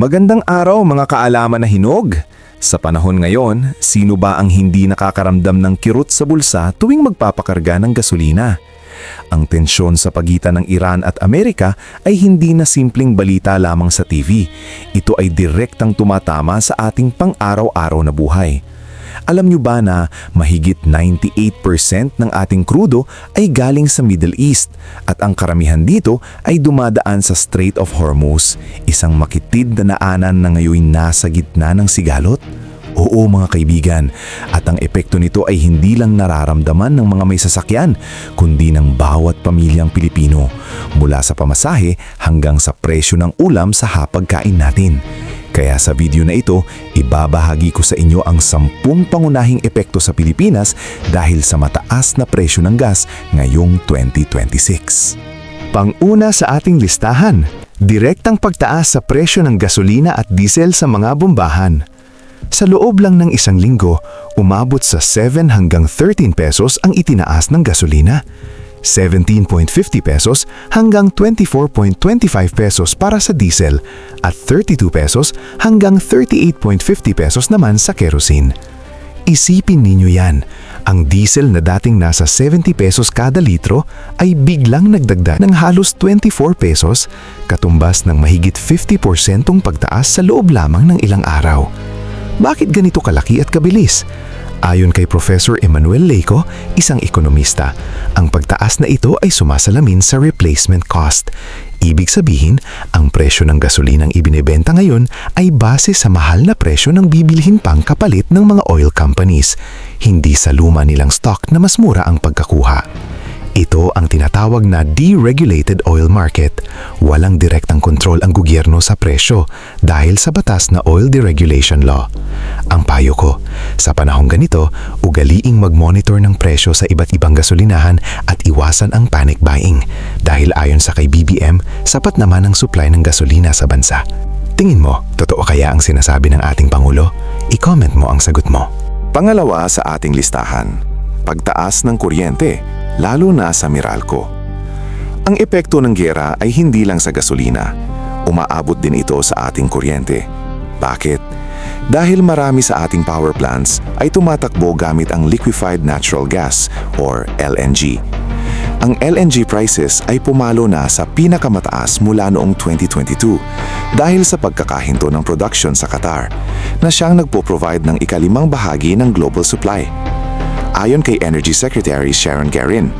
Magandang araw mga kaalaman na hinog! Sa panahon ngayon, sino ba ang hindi nakakaramdam ng kirot sa bulsa tuwing magpapakarga ng gasolina? Ang tensyon sa pagitan ng Iran at Amerika ay hindi na simpleng balita lamang sa TV. Ito ay direktang tumatama sa ating pang-araw-araw na buhay. Alam nyo ba na mahigit 98% ng ating krudo ay galing sa Middle East at ang karamihan dito ay dumadaan sa Strait of Hormuz, isang makitid na daanan na ngayon nasa gitna ng sigalot? Oo mga kaibigan, at ang epekto nito ay hindi lang nararamdaman ng mga may sasakyan, kundi ng bawat pamilyang Pilipino, mula sa pamasahe hanggang sa presyo ng ulam sa hapagkain natin. Kaya sa video na ito, ibabahagi ko sa inyo ang 10 pangunahing epekto sa Pilipinas dahil sa mataas na presyo ng gas ngayong 2026. Pang-una sa ating listahan, direktang pagtaas sa presyo ng gasolina at diesel sa mga bombahan. Sa loob lang ng isang linggo, umabot sa 7 hanggang 13 pesos ang itinaas ng gasolina. 17.50 pesos hanggang 24.25 pesos para sa diesel at 32 pesos hanggang 38.50 pesos naman sa kerosene. Isipin ninyo yan, ang diesel na dating nasa 70 pesos kada litro ay biglang nagdagdag ng halos 24 pesos, katumbas ng mahigit 50% pagtaas sa loob lamang ng ilang araw. Bakit ganito kalaki at kabilis? Ayon kay Professor Emmanuel Leico, isang ekonomista, ang pagtaas na ito ay sumasalamin sa replacement cost. Ibig sabihin, ang presyo ng gasolinang ibinebenta ngayon ay base sa mahal na presyo ng bibilhin pang kapalit ng mga oil companies, hindi sa luma nilang stock na mas mura ang pagkakuha. Ito ang tinatawag na deregulated oil market. Walang direktang kontrol ang gobyerno sa presyo dahil sa batas na Oil Deregulation Law. Ang payo ko, sa panahong ganito, ugaliing mag-monitor ng presyo sa iba't ibang gasolinahan at iwasan ang panic buying dahil ayon sa kay BBM, sapat naman ang supply ng gasolina sa bansa. Tingin mo, totoo kaya ang sinasabi ng ating Pangulo? I-comment mo ang sagot mo. Pangalawa sa ating listahan, pagtaas ng kuryente, lalo na sa Meralco. Ang epekto ng giyera ay hindi lang sa gasolina. Umaabot din ito sa ating kuryente. Bakit? Dahil marami sa ating power plants ay tumatakbo gamit ang liquefied natural gas or LNG. Ang LNG prices ay pumalo na sa pinakamataas mula noong 2022 dahil sa pagkakahinto ng production sa Qatar na siyang nagpo-provide ng ikalimang bahagi ng global supply. Ayon kay Energy Secretary Sharon Garin,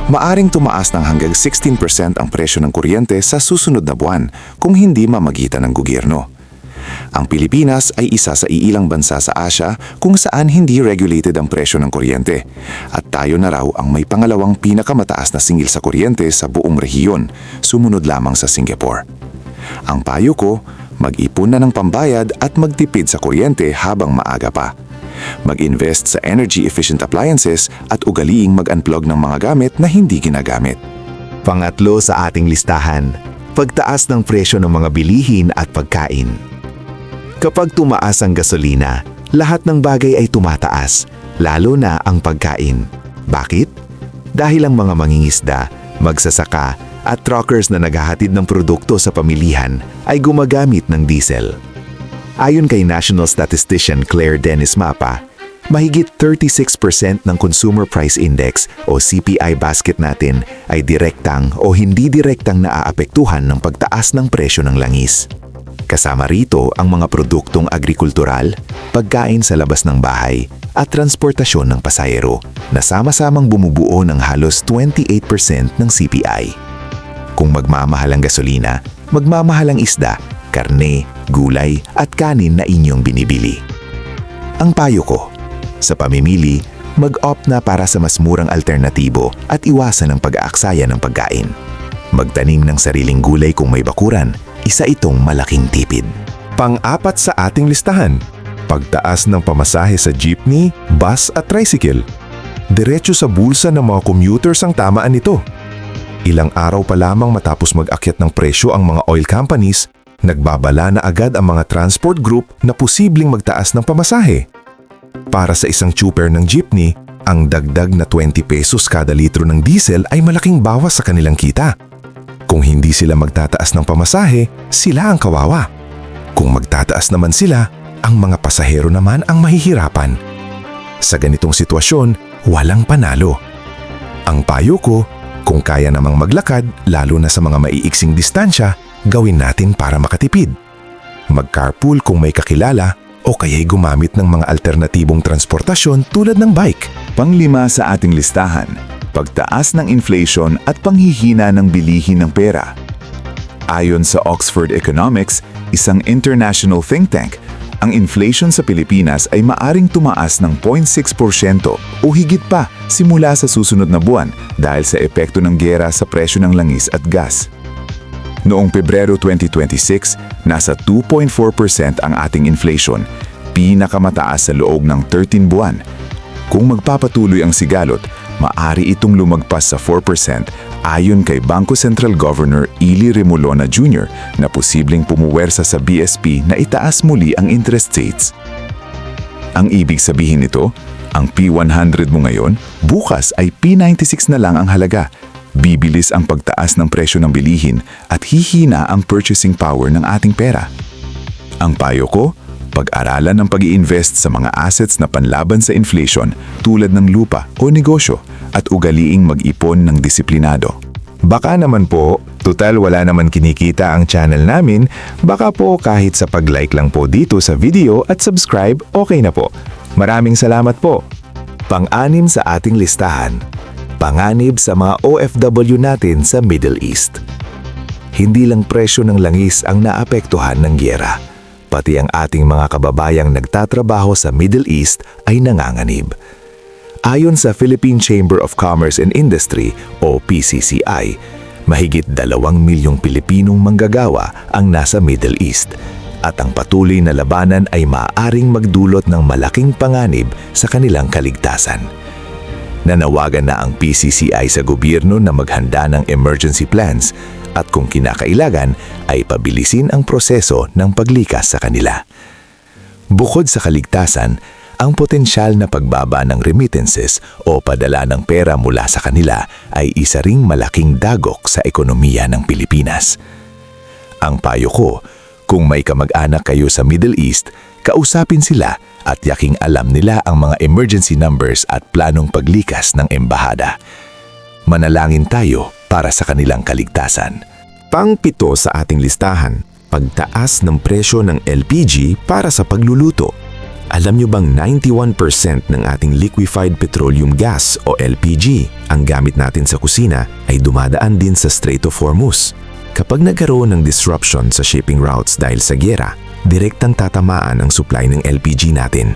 maaring tumaas ng hanggang 16% ang presyo ng kuryente sa susunod na buwan kung hindi mamagitan ng gobyerno. Ang Pilipinas ay isa sa iilang bansa sa Asia kung saan hindi regulated ang presyo ng kuryente at tayo na raw ang may pangalawang pinakamataas na singil sa kuryente sa buong rehiyon, sumunod lamang sa Singapore. Ang payo ko, mag-ipon na ng pambayad at magtipid sa kuryente habang maaga pa. Mag-invest sa energy-efficient appliances at ugaliing mag-unplug ng mga gamit na hindi ginagamit. Pangatlo sa ating listahan, pagtaas ng presyo ng mga bilihin at pagkain. Kapag tumaas ang gasolina, lahat ng bagay ay tumataas, lalo na ang pagkain. Bakit? Dahil ang mga mangingisda, magsasaka at truckers na naghahatid ng produkto sa pamilihan ay gumagamit ng diesel. Ayon kay National Statistician Claire Dennis Mapa, mahigit 36% ng Consumer Price Index o CPI basket natin ay direktang o hindi direktang naaapektuhan ng pagtaas ng presyo ng langis. Kasama rito ang mga produktong agrikultural, pagkain sa labas ng bahay at transportasyon ng pasahero na sama-samang bumubuo ng halos 28% ng CPI. Kung magmamahal ang gasolina, magmamahal ang isda, karne, gulay at kanin na inyong binibili. Ang payo ko, sa pamimili, mag-opt na para sa mas murang alternatibo at iwasan ang pag-aaksaya ng pagkain. Magtanim ng sariling gulay kung may bakuran, isa itong malaking tipid. Pang-apat sa ating listahan, pagtaas ng pamasahe sa jeepney, bus at tricycle. Diretso sa bulsa ng mga commuters ang tamaan nito. Ilang araw pa lamang matapos mag-akyat ng presyo ang mga oil companies, nagbabala na agad ang mga transport group na posibleng magtaas ng pamasahe. Para sa isang chuper ng jeepney, ang dagdag na 20 pesos kada litro ng diesel ay malaking bawas sa kanilang kita. Kung hindi sila magtataas ng pamasahe, sila ang kawawa. Kung tataas naman sila, ang mga pasahero naman ang mahihirapan. Sa ganitong sitwasyon, walang panalo. Ang payo ko, kung kaya namang maglakad, lalo na sa mga maiiksing distansya, gawin natin para makatipid. Mag-carpool kung may kakilala o kaya'y gumamit ng mga alternatibong transportasyon tulad ng bike. Panglima sa ating listahan, pagtaas ng inflation at panghihina ng bilihin ng pera. Ayon sa Oxford Economics, isang international think tank, ang inflation sa Pilipinas ay maaring tumaas ng 0.6% o higit pa simula sa susunod na buwan dahil sa epekto ng giyera sa presyo ng langis at gas. Noong Pebrero 2026, nasa 2.4% ang ating inflation, pinakamataas sa loob ng 13 buwan. Kung magpapatuloy ang sigalot, maaari itong lumagpas sa 4% ayon kay Bangko Sentral Governor Ili Remolona Jr. na posibleng pumuwersa sa BSP na itaas muli ang interest rates. Ang ibig sabihin nito, ang P100 mo ngayon, bukas ay P96 na lang ang halaga. Bibilis ang pagtaas ng presyo ng bilihin at hihina ang purchasing power ng ating pera. Ang payo ko, pag-aralan ng pag-i-invest sa mga assets na panlaban sa inflation tulad ng lupa o negosyo at ugaliing mag-ipon ng disiplinado. Baka naman po, total wala naman kinikita ang channel namin, baka po kahit sa pag-like lang po dito sa video at subscribe, okay na po. Maraming salamat po. Pang-anim sa ating listahan, panganib sa mga OFW natin sa Middle East. Hindi lang presyo ng langis ang naapektuhan ng giyera. Pati ang ating mga kababayang nagtatrabaho sa Middle East ay nanganganib. Ayon sa Philippine Chamber of Commerce and Industry o PCCI, mahigit 2 milyong Pilipinong manggagawa ang nasa Middle East at ang patuloy na labanan ay maaaring magdulot ng malaking panganib sa kanilang kaligtasan. Nanawagan na ang PCCI sa gobyerno na maghanda ng emergency plans at kung kinakailangan ay pabilisin ang proseso ng paglikas sa kanila. Bukod sa kaligtasan, ang potensyal na pagbaba ng remittances o padala ng pera mula sa kanila ay isa ring malaking dagok sa ekonomiya ng Pilipinas. Ang payo ko, kung may kamag-anak kayo sa Middle East, kausapin sila at yaking alam nila ang mga emergency numbers at planong paglikas ng embahada. Manalangin tayo para sa kanilang kaligtasan. Pang-7 sa ating listahan, pagtaas ng presyo ng LPG para sa pagluluto. Alam nyo bang 91% ng ating liquefied petroleum gas o LPG ang gamit natin sa kusina ay dumadaan din sa Strait of Hormuz? Kapag nagkaroon ng disruption sa shipping routes dahil sa giyera, direktang tatamaan ang supply ng LPG natin.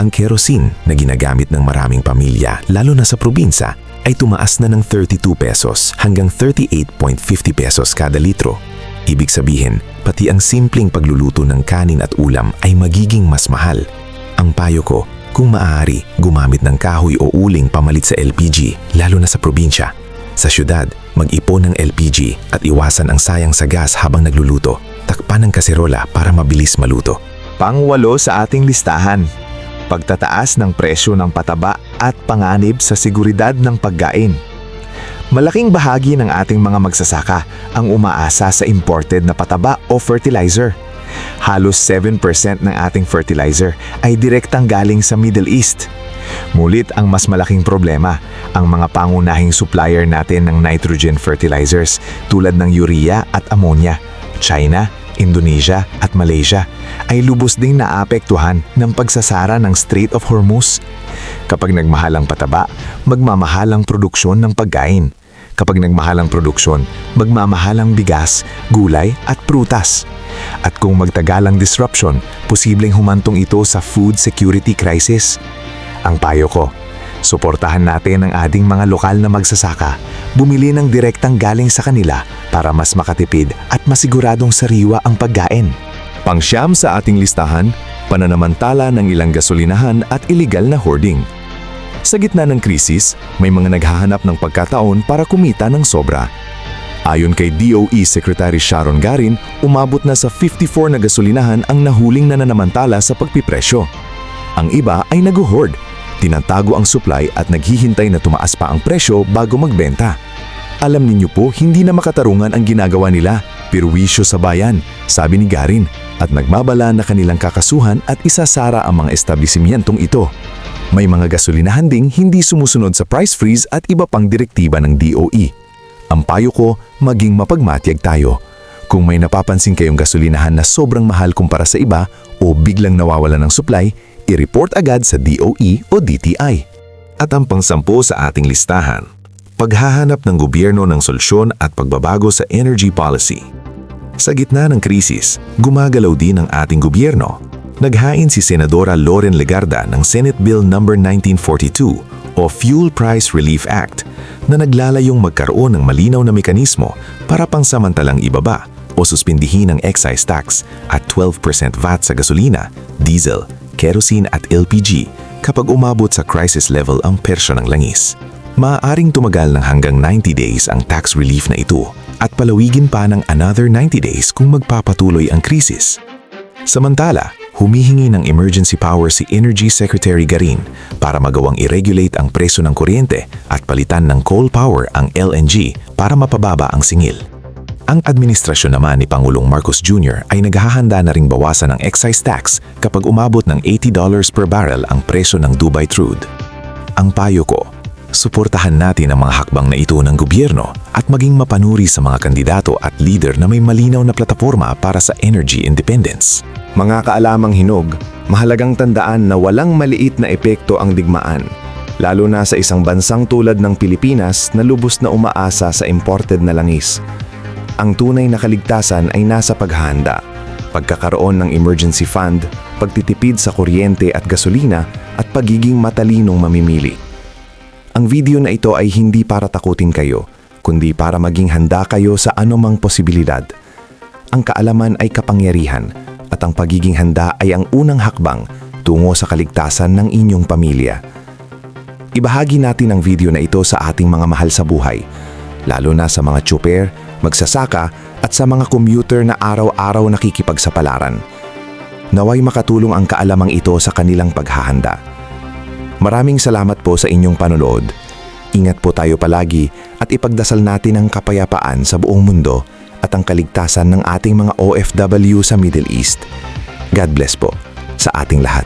Ang kerosene na ginagamit ng maraming pamilya, lalo na sa probinsya, ay tumaas na ng 32 pesos hanggang 38.50 pesos kada litro. Ibig sabihin, pati ang simpleng pagluluto ng kanin at ulam ay magiging mas mahal. Ang payo ko, kung maaari, gumamit ng kahoy o uling pamalit sa LPG, lalo na sa probinsya. Sa syudad, mag-ipon ng LPG at iwasan ang sayang sa gas habang nagluluto. Takpan ng kaserola para mabilis maluto. Pang-8 sa ating listahan, pagtataas ng presyo ng pataba at panganib sa seguridad ng pagkain. Malaking bahagi ng ating mga magsasaka ang umaasa sa imported na pataba o fertilizer. Halos 7% ng ating fertilizer ay direktang galing sa Middle East. Mulit ang mas malaking problema, ang mga pangunahing supplier natin ng nitrogen fertilizers tulad ng urea at ammonia, China, Indonesia at Malaysia, ay lubos ding naapektuhan ng pagsasara ng Strait of Hormuz. Kapag nagmahal ang pataba, magmamahal ang produksyon ng pagkain. Kapag nagmahal ang produksyon, magmamahal ang bigas, gulay at prutas. At kung magtagal ang disruption, posibleng humantong ito sa food security crisis. Ang payo ko, suportahan natin ang ating mga lokal na magsasaka, bumili ng direktang galing sa kanila para mas makatipid at masiguradong sariwa ang pagkain. Pang-9 sa ating listahan, pananamantala ng ilang gasolinahan at iligal na hoarding. Sa gitna ng krisis, may mga naghahanap ng pagkataon para kumita ng sobra. Ayon kay DOE Secretary Sharon Garin, umabot na sa 54 na gasolinahan ang nahuling nananamantala sa pagpipresyo. Ang iba ay nag-hoard, tinatago ang supply at naghihintay na tumaas pa ang presyo bago magbenta. Alam ninyo po, hindi na makatarungan ang ginagawa nila. Pirwisyo sa bayan, sabi ni Garin, at nagbabala na kanilang kakasuhan at isasara ang mga establisimyentong ito. May mga gasolinahan ding hindi sumusunod sa price freeze at iba pang direktiba ng DOE. Ang payo ko, maging mapagmatyag tayo. Kung may napapansin kayong gasolinahan na sobrang mahal kumpara sa iba o biglang nawawala ng supply, i-report agad sa DOE o DTI. At ang pang-10 sa ating listahan, paghahanap ng gobyerno ng solusyon at pagbabago sa energy policy. Sa gitna ng krisis, gumagalaw din ang ating gobyerno. Naghain si Senadora Loren Legarda ng Senate Bill No. 1942 o Fuel Price Relief Act na naglalayong magkaroon ng malinaw na mekanismo para pangsamantalang ibaba o suspindihin ang excise tax at 12% VAT sa gasolina, diesel, kerosene at LPG kapag umabot sa crisis level ang presyo ng langis. Maaaring tumagal ng hanggang 90 days ang tax relief na ito at palawigin pa ng another 90 days kung magpapatuloy ang krisis. Samantala, humihingi ng emergency power si Energy Secretary Garin para magawang i-regulate ang presyo ng kuryente at palitan ng coal power ang LNG para mapababa ang singil. Ang administrasyon naman ni Pangulong Marcos Jr. ay naghahanda na ring bawasan ng excise tax kapag umabot ng $80 per barrel ang presyo ng Dubai crude. Ang payo ko, suportahan natin ang mga hakbang na ito ng gobyerno at maging mapanuri sa mga kandidato at leader na may malinaw na plataforma para sa energy independence. Mga kaalamang hinog, mahalagang tandaan na walang maliit na epekto ang digmaan, lalo na sa isang bansang tulad ng Pilipinas na lubos na umaasa sa imported na langis. Ang tunay na kaligtasan ay nasa paghahanda, pagkakaroon ng emergency fund, pagtitipid sa kuryente at gasolina at pagiging matalinong mamimili. Ang video na ito ay hindi para takutin kayo, kundi para maging handa kayo sa anumang posibilidad. Ang kaalaman ay kapangyarihan at ang pagiging handa ay ang unang hakbang tungo sa kaligtasan ng inyong pamilya. Ibahagi natin ang video na ito sa ating mga mahal sa buhay, lalo na sa mga tsuper, magsasaka at sa mga commuter na araw-araw nakikipagsapalaran. Naway makatulong ang kaalamang ito sa kanilang paghahanda. Maraming salamat po sa inyong panonood. Ingat po tayo palagi at ipagdasal natin ang kapayapaan sa buong mundo at ang kaligtasan ng ating mga OFW sa Middle East. God bless po sa ating lahat.